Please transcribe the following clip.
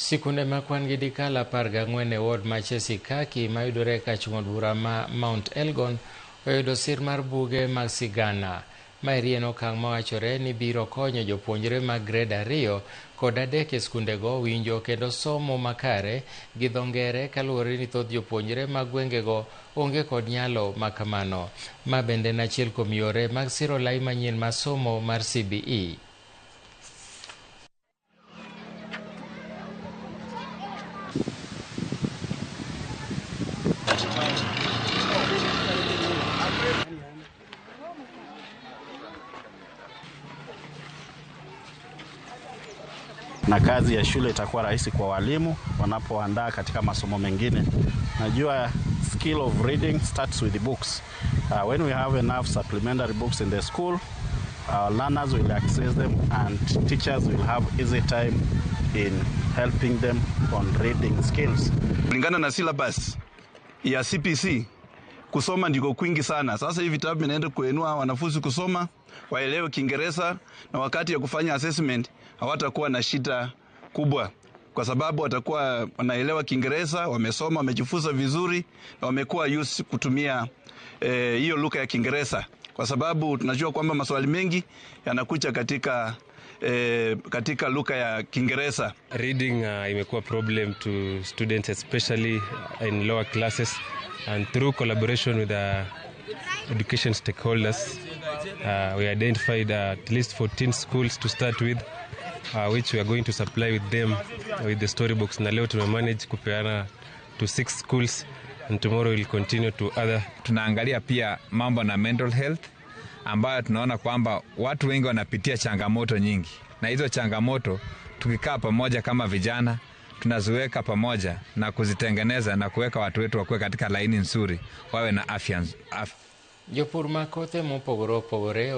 Sikunde makwan gidikala 14 e ward ma Chesikaki mayudore ka chung'od bura ma Mount Elgon oyudo sir mar buge mag sigana. Maeri en okang' mawachore ni biro konyo jopuonjre mag grade 2 kod 3 e skundego winjo kendo somo makare gi dho ngere kaluwore ni thoth jopuonjre mag gwengego onge kod nyalo makamano. Ma bende en achiel kuom yore mag siro lai manyien mar somo mar CBE. Na kazi ya shule itakuwa rahisi kwa walimu wanapoandaa katika masomo mengine. Najua skill of reading starts with the books. When we have enough supplementary books in the school, our learners will access them and teachers will have easy time in helping them on reading skills. Kulingana na syllabus ya CPC, kusoma ndiko kwingi sana. Sasa hivi vitabu vinaenda kuinua wanafunzi kusoma, waelewe Kiingereza, na wakati ya kufanya assessment hawatakuwa na shida kubwa kwa sababu watakuwa wanaelewa Kiingereza, wamesoma, wamejifunza vizuri na wamekuwa used kutumia hiyo lugha ya Kiingereza, kwa sababu tunajua kwamba maswali mengi yanakuja katika lugha ya Kiingereza. Reading imekuwa problem to students especially in lower classes, and through collaboration with the education stakeholders we identified at least 14 schools to start with, which we are going to supply with them with the storybooks. Na leo tumemanage kupeana to 6 schools and tomorrow we'll continue to other. Tunaangalia pia mambo na mental health, ambayo tunaona kwamba watu wengi wanapitia changamoto nyingi, na hizo changamoto tukikaa pamoja kama vijana tunaziweka pamoja na kuzitengeneza na kuweka watu wetu wakuwe katika laini nzuri, wawe na afya. Jopur makothe mopogore opogore